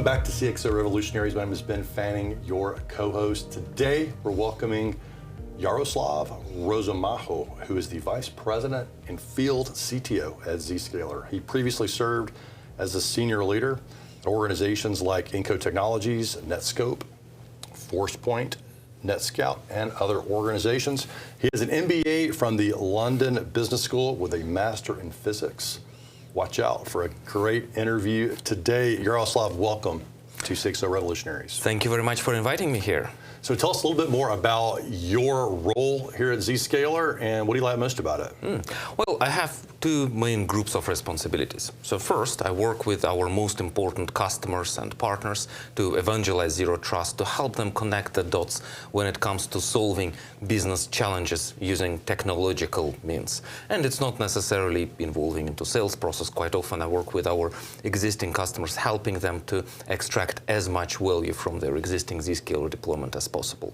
back to CXO Revolutionaries. My name is Ben Fanning, your co-host. Today, we're welcoming Yaroslav Rosomakho, who is the Vice President and Field CTO at Zscaler. He previously served as a senior leader at organizations like Inco Technologies, Netscope, ForcePoint, NetScout, and other organizations. He has an MBA from the London Business School with a Master in Physics. Watch out for a great interview today. Yaroslav, welcome to CXO Revolutionaries. Thank you very much for inviting me here. So tell us a little bit more about your role here at Zscaler and what do you like most about it? Well, I have two main groups of responsibilities. So first, I work with our most important customers and partners to evangelize Zero Trust, to help them connect the dots when it comes to solving business challenges using technological means. And it's not necessarily involving into sales process. Quite often I work with our existing customers, helping them to extract as much value from their existing Zscaler deployment as possible.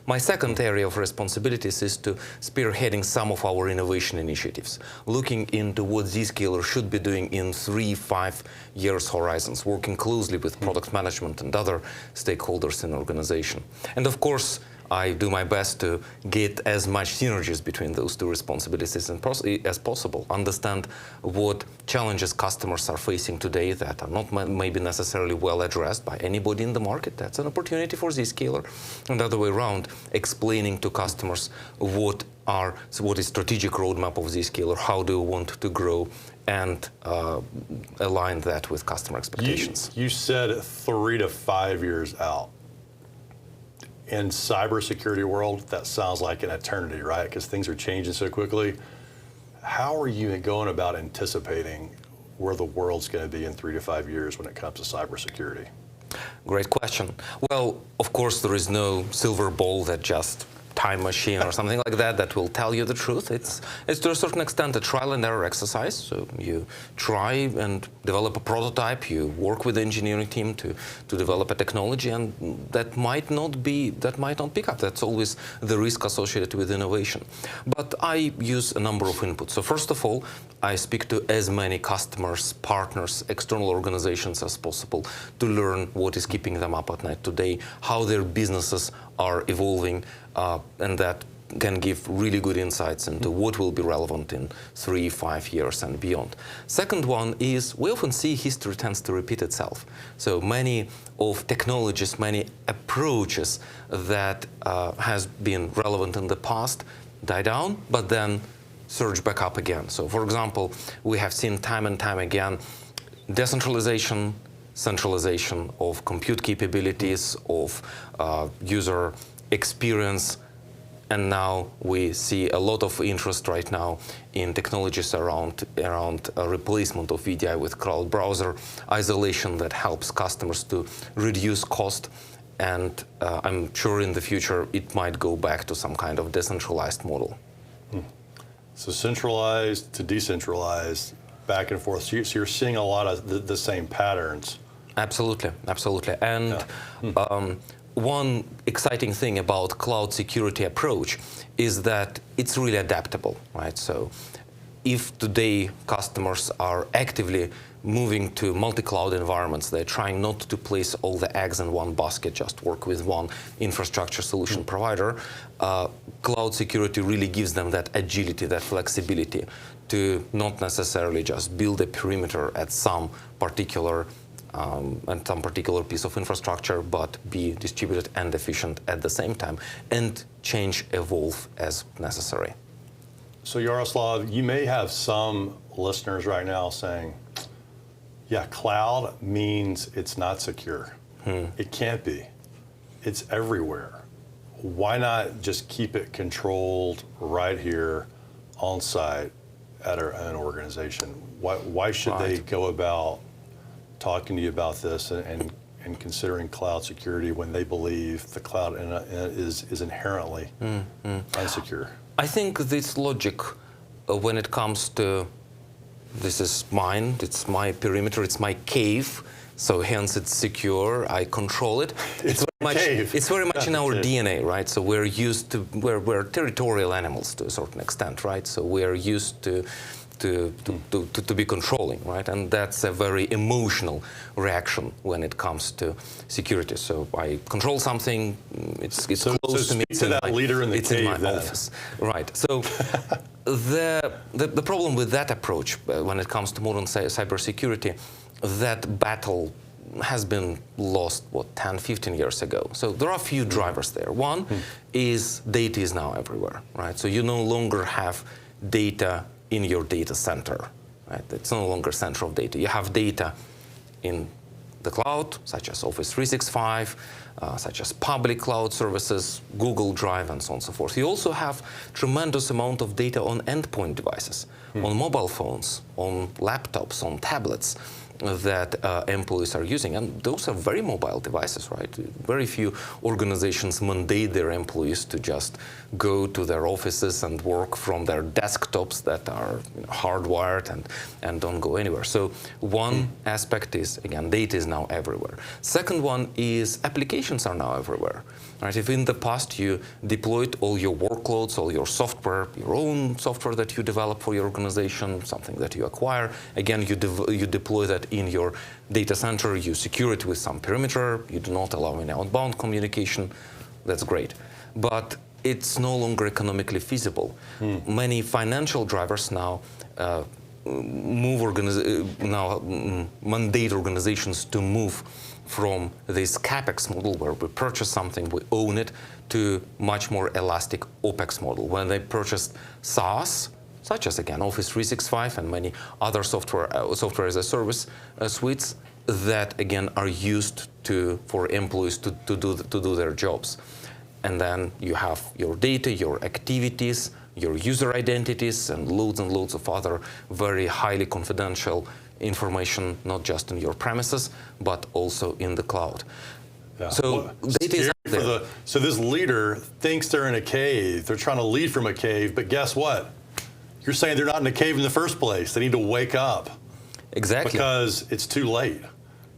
My second area of responsibilities is to spearheading some of our innovation initiatives, looking into what Zscaler should be doing in 3-5 years horizons, working closely with product management and other stakeholders in the organization. And of course, I do my best to get as much synergies between those two responsibilities as possible, understand what challenges customers are facing today that are not maybe necessarily well addressed by anybody in the market. That's an opportunity for Zscaler. And the other way around, explaining to customers what is strategic roadmap of Zscaler, how do we want to grow, and align that with customer expectations. You said 3 to 5 years out. In cybersecurity world, that sounds like an eternity, right? Because things are changing so quickly. How are you going about anticipating where the world's going to be in 3 to 5 years when it comes to cybersecurity? Great question. Well, of course, there is no silver ball that just time machine or something like that will tell you the truth. It's to a certain extent a trial and error exercise. So you try and develop a prototype, you work with the engineering team to develop a technology, and that might not pick up. That's always the risk associated with innovation. But I use a number of inputs. So first of all, I speak to as many customers, partners, external organizations as possible to learn what is keeping them up at night today, how their businesses are evolving, and that can give really good insights into what will be relevant in 3-5 years and beyond. Second one is we often see history tends to repeat itself. So many of technologies, many approaches that has been relevant in the past die down, but then surge back up again. So for example, we have seen time and time again decentralization, centralization of compute capabilities, of user experience, and now we see a lot of interest right now in technologies around replacement of VDI with cloud browser, isolation that helps customers to reduce cost, and I'm sure in the future it might go back to some kind of decentralized model. So centralized to decentralized, back and forth. So you're seeing a lot of the same patterns. Absolutely, absolutely. And one exciting thing about cloud security approach is that it's really adaptable, right? So if today customers are actively moving to multi-cloud environments, they're trying not to place all the eggs in one basket, just work with one infrastructure solution provider, cloud security really gives them that agility, that flexibility to not necessarily just build a perimeter at some particular piece of infrastructure, but be distributed and efficient at the same time, and change, evolve as necessary. So Yaroslav, you may have some listeners right now saying, yeah, cloud means it's not secure. It can't be. It's everywhere. Why not just keep it controlled right here on site at an organization? Why should they go about talking to you about this and considering cloud security when they believe the cloud is inherently unsecure? I think this logic, when it comes to this is mine, it's my perimeter, it's my cave, so hence it's secure, I control it. It's very much in our DNA, right? So we're used to, we're territorial animals to a certain extent, right? So we're used to to be controlling, right? And that's a very emotional reaction when it comes to security. So I control something, it's close to me. Speak to that leader in the it's cave in my then. office, right? So the problem with that approach when it comes to modern cybersecurity, that battle has been lost, 10, 15 years ago. So there are a few drivers there. One is data is now everywhere, right? So you no longer have data in your data center, right? It's no longer center of data. You have data in the cloud, such as Office 365, such as public cloud services, Google Drive, and so on and so forth. You also have tremendous amount of data on endpoint devices, on mobile phones, on laptops, on tablets that employees are using. And those are very mobile devices, right? Very few organizations mandate their employees to just go to their offices and work from their desktops that are hardwired and don't go anywhere. So one aspect is, again, data is now everywhere. Second one is applications are now everywhere. Right? If in the past you deployed all your workloads, all your software, your own software that you develop for your organization, something that you acquire, again, you deploy that in your data center, you secure it with some perimeter, you do not allow any outbound communication, that's great. But it's no longer economically feasible. Many financial drivers now mandate organizations to move from this CapEx model where we purchase something, we own it, to much more elastic OpEx model. When they purchased SaaS, such as, again, Office 365 and many other software as a service suites that, again, are used for employees to do their jobs. And then you have your data, your activities, your user identities, and loads of other very highly confidential information, not just in your premises, but also in the cloud. Yeah. So data is out there. So this leader thinks they're in a cave. They're trying to lead from a cave, but guess what? You're saying they're not in a cave in the first place. They need to wake up. Exactly. Because it's too late.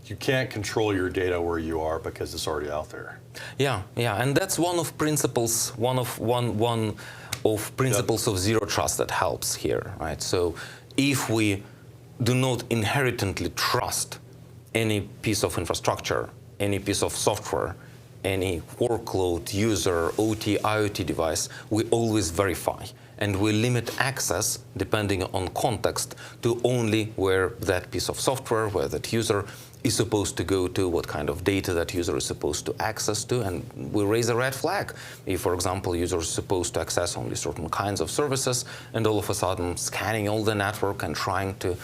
You can't control your data where you are because it's already out there. Yeah, and that's one of principles of zero trust that helps here, right? So if we do not inherently trust any piece of infrastructure, any piece of software, any workload, user, OT, IoT device, we always verify. And we limit access, depending on context, to only where that piece of software, where that user is supposed to go to, what kind of data that user is supposed to access to, and we raise a red flag. If, for example, user is supposed to access only certain kinds of services, and all of a sudden scanning all the network and trying to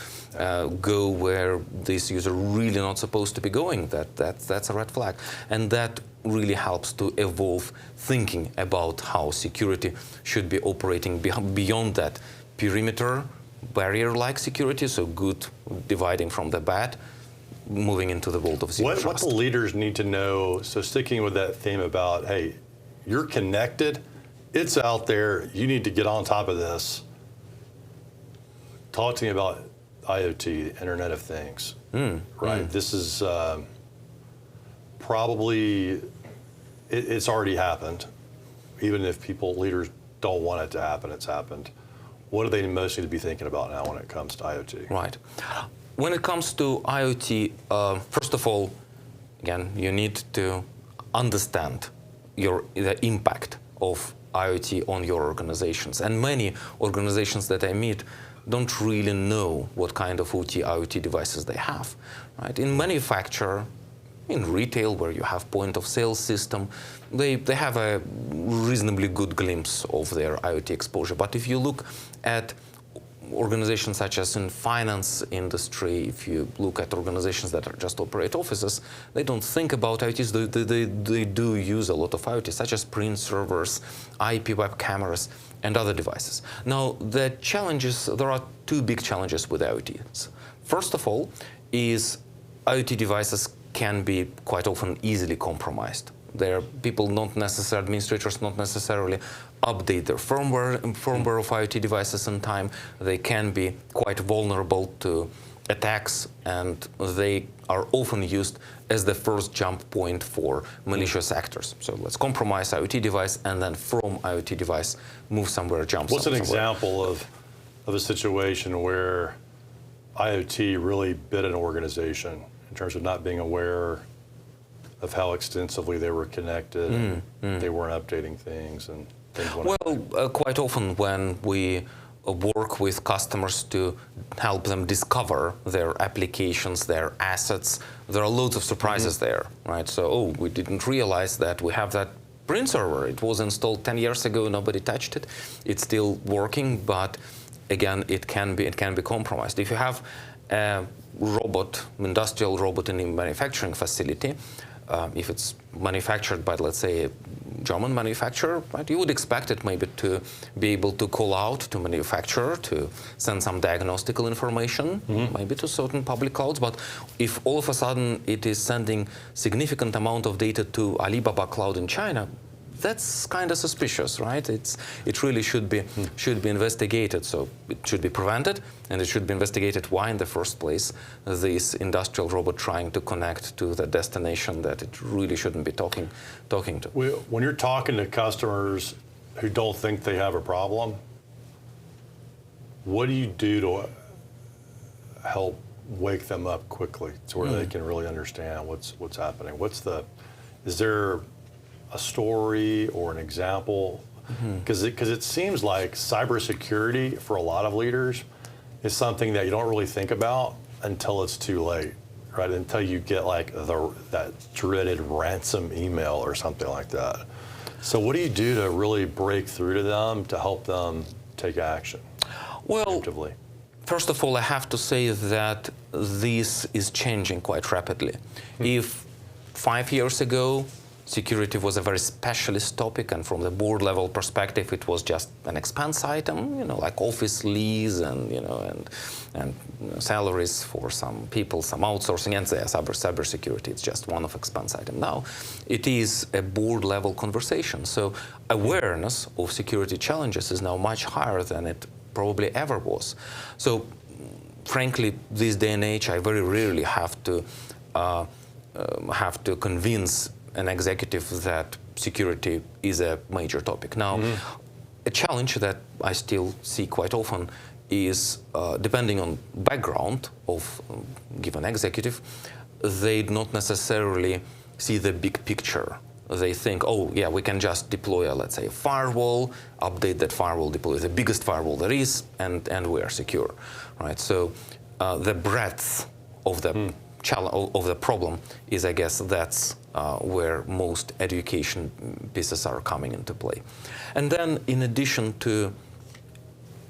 go where this user really not supposed to be going, that's a red flag. And that really helps to evolve thinking about how security should be operating beyond that perimeter, barrier-like security, so good dividing from the bad, moving into the world of zero trust. What the leaders need to know, so sticking with that theme about, hey, you're connected, it's out there, you need to get on top of this. Talk to me about IoT, Internet of Things, right? This is probably, it's already happened. Even if leaders don't want it to happen, it's happened. What do they most need to be thinking about now when it comes to IoT? Right. When it comes to IoT, first of all, again, you need to understand the impact of IoT on your organizations. And many organizations that I meet don't really know what kind of OT, IoT devices they have. Right? In manufacture, in retail, where you have point-of-sale system, they have a reasonably good glimpse of their IoT exposure. But if you look at organizations such as in finance industry, if you look at organizations that are just operate offices, they don't think about IoTs. They do use a lot of IoT, such as print servers, IP web cameras, and other devices. Now, there are two big challenges with IoTs. First of all, is IoT devices can be quite often easily compromised. Administrators not necessarily update their firmware of IoT devices in time. They can be quite vulnerable to attacks, and they are often used as the first jump point for malicious actors. So let's compromise IoT device, and then from IoT device, move somewhere, jump somewhere. What's an example of of a situation where IoT really bit an organization in terms of not being aware of how extensively they were connected, and they weren't updating things, and things went Well, quite often when we work with customers to help them discover their applications, their assets, there are loads of surprises there, right? So, oh, we didn't realize that we have that print server. It was installed 10 years ago, nobody touched it. It's still working, but again, it can be compromised. If you have a industrial robot in a manufacturing facility, if it's manufactured by, let's say, a German manufacturer, right, you would expect it maybe to be able to call out to manufacturer to send some diagnostical information, maybe to certain public clouds. But if all of a sudden it is sending significant amount of data to Alibaba cloud in China, that's kind of suspicious, right? It really should be investigated. So it should be prevented, and it should be investigated why in the first place this industrial robot trying to connect to the destination that it really shouldn't be talking to. When you're talking to customers who don't think they have a problem, what do you do to help wake them up quickly to where they can really understand what's happening? Is there a story or an example? Because it seems like cybersecurity for a lot of leaders is something that you don't really think about until it's too late, right? Until you get like that dreaded ransom email or something like that. So what do you do to really break through to them to help them take action? Well, first of all, I have to say that this is changing quite rapidly. If 5 years ago security was a very specialist topic, and from the board level perspective, it was just an expense item, like office lease and salaries for some people, some outsourcing, and cybersecurity. It's just one of expense item. Now, it is a board level conversation. So awareness of security challenges is now much higher than it probably ever was. So, frankly, this day and age, I very rarely have to convince an executive that security is a major topic. Now, a challenge that I still see quite often is, depending on background of given executive, they not necessarily see the big picture. They think, oh, yeah, we can just deploy let's say, a firewall, update that firewall, deploy the biggest firewall there is, and we are secure, right? So the breadth of the of the problem is, I guess, that's where most education pieces are coming into play. And then, in addition to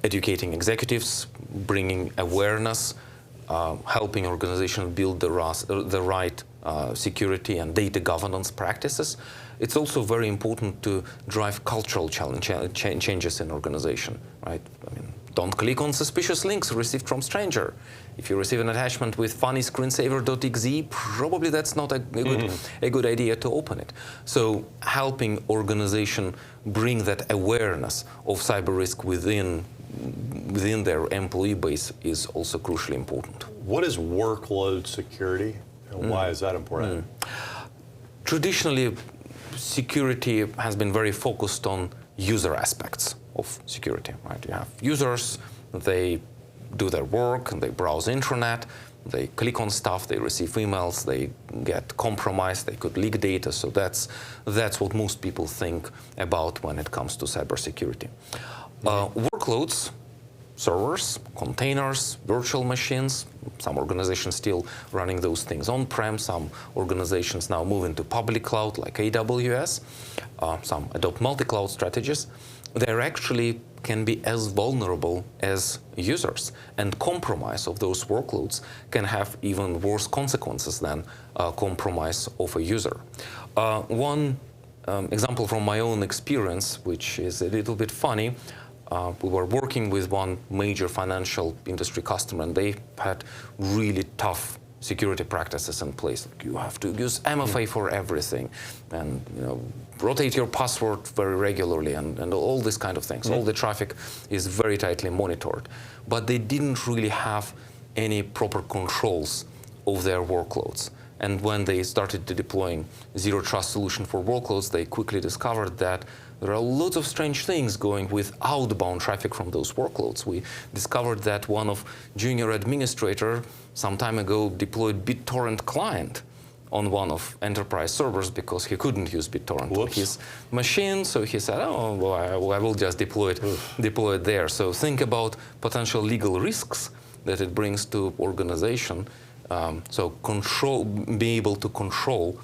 educating executives, bringing awareness, helping organizations build the right security and data governance practices, it's also very important to drive cultural changes in organization, right? I mean, don't click on suspicious links received from stranger. If you receive an attachment with funny screensaver.exe, probably that's not a good idea to open it. So helping organization bring that awareness of cyber risk within their employee base is also crucially important. What is workload security, and why is that important? Traditionally, security has been very focused on user aspects of security, right? You have users, they do their work, and they browse internet, they click on stuff, they receive emails, they get compromised, they could leak data. So that's what most people think about when it comes to cybersecurity. Workloads, servers, containers, virtual machines, some organizations still running those things on-prem, some organizations now move into public cloud like AWS, some adopt multi-cloud strategies. They actually can be as vulnerable as users, and compromise of those workloads can have even worse consequences than compromise of a user. One example from my own experience, which is a little bit funny, we were working with one major financial industry customer, and they had really tough security practices in place. You have to use MFA for everything, and rotate your password very regularly, and all these kind of things. All the traffic is very tightly monitored, but they didn't really have any proper controls of their workloads. And when they started deploying zero trust solution for workloads, they quickly discovered that there are lots of strange things going with outbound traffic from those workloads. We discovered that one of junior administrator some time ago deployed BitTorrent client on one of enterprise servers because he couldn't use BitTorrent on his machine. So he said, oh, well, I will just deploy it there. So think about potential legal risks that it brings to organization. So be able to control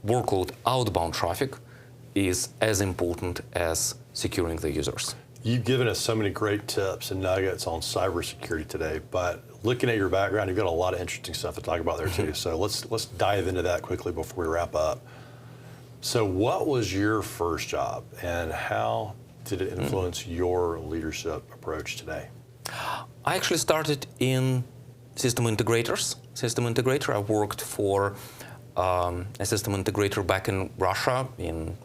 workload outbound traffic is as important as securing the users. You've given us so many great tips and nuggets on cybersecurity today, but looking at your background, you've got a lot of interesting stuff to talk about there too. So let's dive into that quickly before we wrap up. So what was your first job and how did it influence your leadership approach today? I actually started in system integrators. System integrator, I worked for a system integrator back in Russia in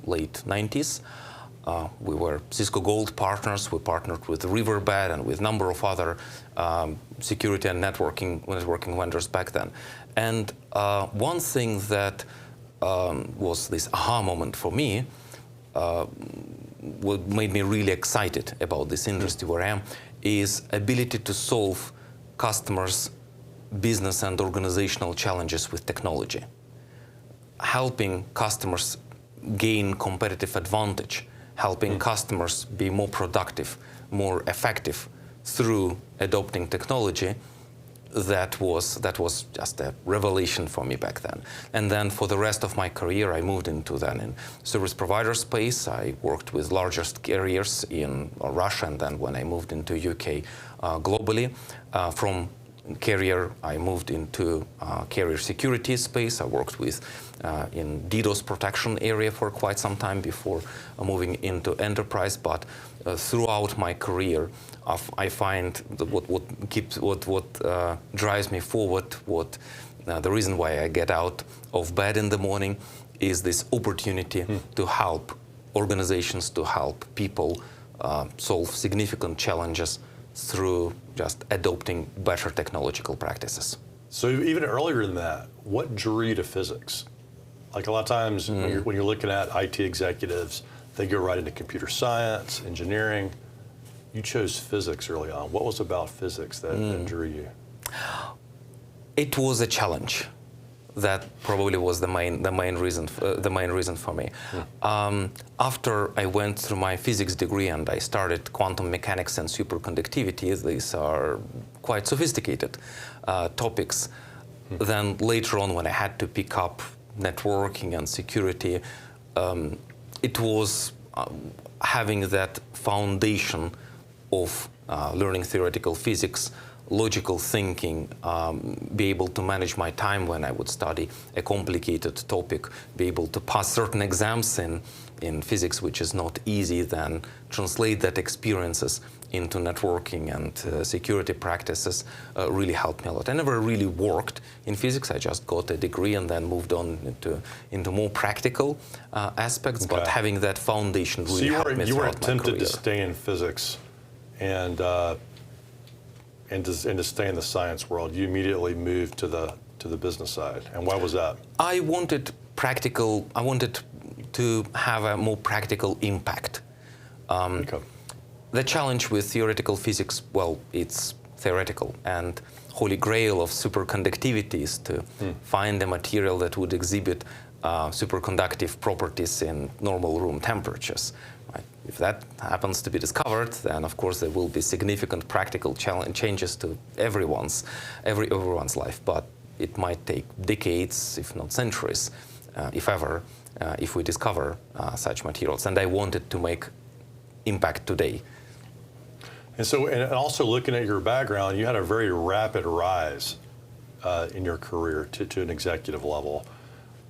late 90s. We were Cisco Gold partners. We partnered with Riverbed and with a number of other security and networking vendors back then. And one thing that was this aha moment for me, what made me really excited about this industry where I am, is ability to solve customers' business and organizational challenges with technology. Helping customers gain competitive advantage, helping customers be more productive, more effective through adopting technology, that was just a revelation for me back then. And then for the rest of my career, I moved into then in service provider space. I worked with largest carriers in Russia, and then when I moved into UK globally, from carrier, I moved into carrier security space. I worked with in DDoS protection area for quite some time before moving into enterprise. But throughout my career, I find that what drives me forward, the reason why I get out of bed in the morning, is this opportunity to help organizations, to help people solve significant challenges through just adopting better technological practices. So even earlier than that, what drew you to physics? Like a lot of times when you're looking at IT executives, they go right into computer science, engineering. You chose physics early on. What was about physics that drew you? It was a challenge. That probably was the main reason for me. After I went through my physics degree and I started quantum mechanics and superconductivity, these are quite sophisticated topics. Then later on, when I had to pick up networking and security, it was having that foundation of learning theoretical physics, logical thinking, be able to manage my time when I would study a complicated topic, be able to pass certain exams in physics, which is not easy, then translate that experiences into networking and security practices really helped me a lot. I never really worked in physics. I just got a degree and then moved on into more practical aspects, but having that foundation really helped me throughout my career. So you weren't tempted to stay in physics and to stay in the science world. You immediately moved to the business side. And why was that? I wanted to have a more practical impact. The challenge with theoretical physics, well, it's theoretical, and holy grail of superconductivity is to find a material that would exhibit superconductive properties in normal room temperatures. Right? If that happens to be discovered, then of course there will be significant practical changes to everyone's life. But it might take decades, if not centuries, if ever, if we discover such materials. And I wanted to make impact today. And so, and also looking at your background, you had a very rapid rise in your career to an executive level,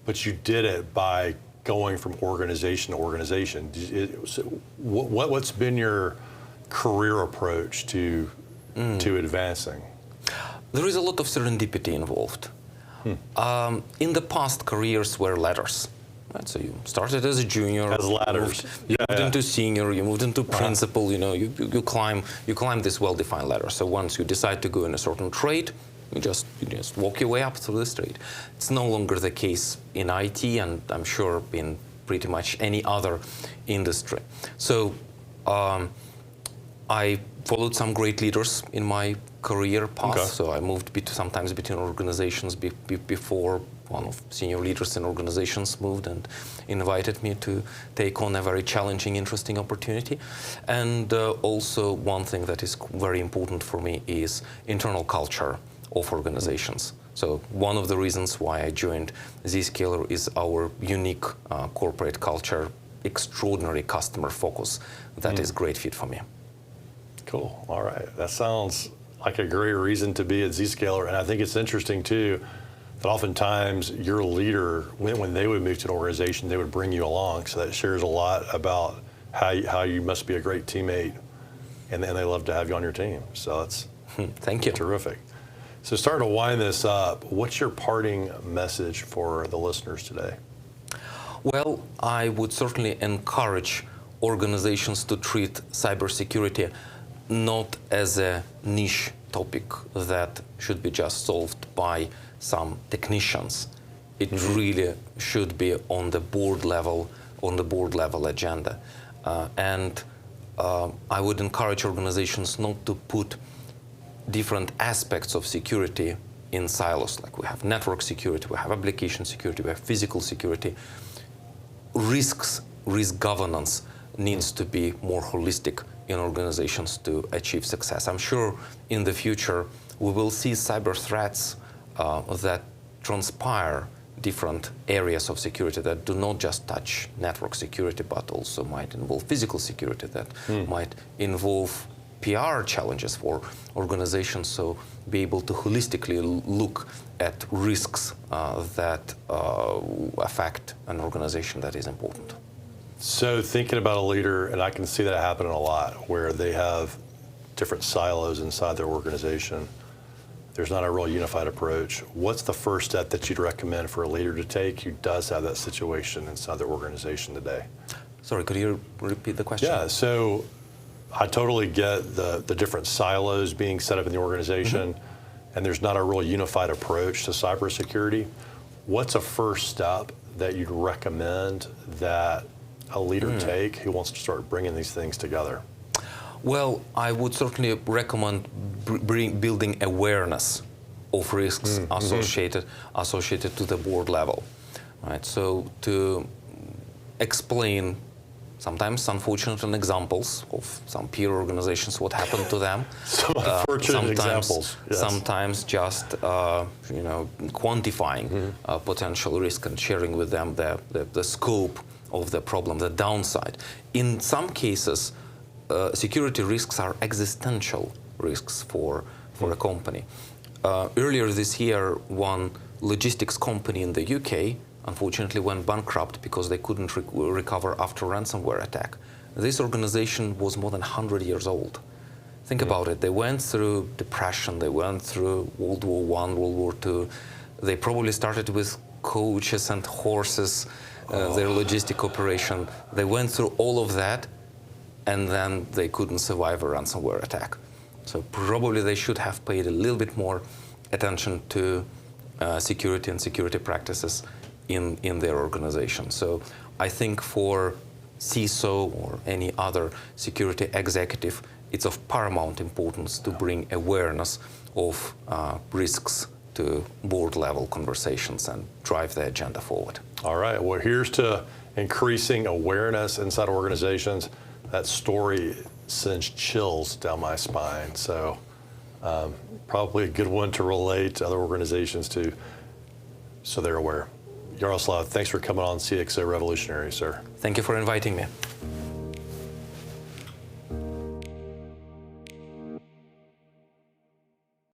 but you did it by going from organization to organization. What's been your career approach to advancing? There is a lot of serendipity involved. In the past, careers were ladders. Right? So you started as a junior, as ladders. You moved into senior, you moved into principal. You climb this well-defined ladder. So once you decide to go in a certain trade, you just walk your way up through this trade. It's no longer the case in IT, and I'm sure in pretty much any other industry. So I followed some great leaders in my career path. Okay. So I moved sometimes between organizations before one of senior leaders in organizations moved and invited me to take on a very challenging, interesting opportunity. And also one thing that is very important for me is internal culture of organizations. So one of the reasons why I joined Zscaler is our unique corporate culture, extraordinary customer focus. That is a great fit for me. Cool. All right. That sounds like a great reason to be at Zscaler. And I think it's interesting, too, that oftentimes your leader, when they would move to an organization, they would bring you along. So that shares a lot about how you must be a great teammate, and they love to have you on your team. So that's Thank you. Terrific. So starting to wind this up, what's your parting message for the listeners today? Well, I would certainly encourage organizations to treat cybersecurity not as a niche topic that should be just solved by some technicians. It really should be on the board level agenda. I would encourage organizations not to put different aspects of security in silos. Like we have network security, we have application security, we have physical security. Risk governance needs to be more holistic in organizations to achieve success. I'm sure in the future we will see cyber threats that transpire different areas of security that do not just touch network security, but also might involve physical security, that might involve PR challenges for organizations. So be able to holistically look at risks that affect an organization that is important. So thinking about a leader, and I can see that happening a lot, where they have different silos inside their organization. There's not a real unified approach. What's the first step that you'd recommend for a leader to take who does have that situation inside their organization today? Sorry, could you repeat the question? Yeah, so I totally get the different silos being set up in the organization, and there's not a real unified approach to cybersecurity. What's a first step that you'd recommend that a leader take who wants to start bringing these things together? Well, I would certainly recommend building awareness of risks associated to the board level, right? So to explain sometimes unfortunate examples of some peer organizations, what happened to them. Some unfortunate examples. Yes. Sometimes just quantifying potential risk and sharing with them the scope of the problem, the downside. In some cases, security risks are existential risks for a company. Earlier this year, one logistics company in the UK unfortunately went bankrupt because they couldn't recover after a ransomware attack. This organization was more than 100 years old. Think about it. They went through depression, they went through World War I, World War II. They probably started with coaches and horses, their logistic operation. They went through all of that, and then they couldn't survive a ransomware attack. So probably they should have paid a little bit more attention to security and security practices in their organization. So I think for CISO or any other security executive, it's of paramount importance to bring awareness of risks to board-level conversations and drive the agenda forward. All right, well, here's to increasing awareness inside organizations. That story sends chills down my spine, so probably a good one to relate to other organizations to, so they're aware. Yaroslav, thanks for coming on CXO Revolutionary, sir. Thank you for inviting me.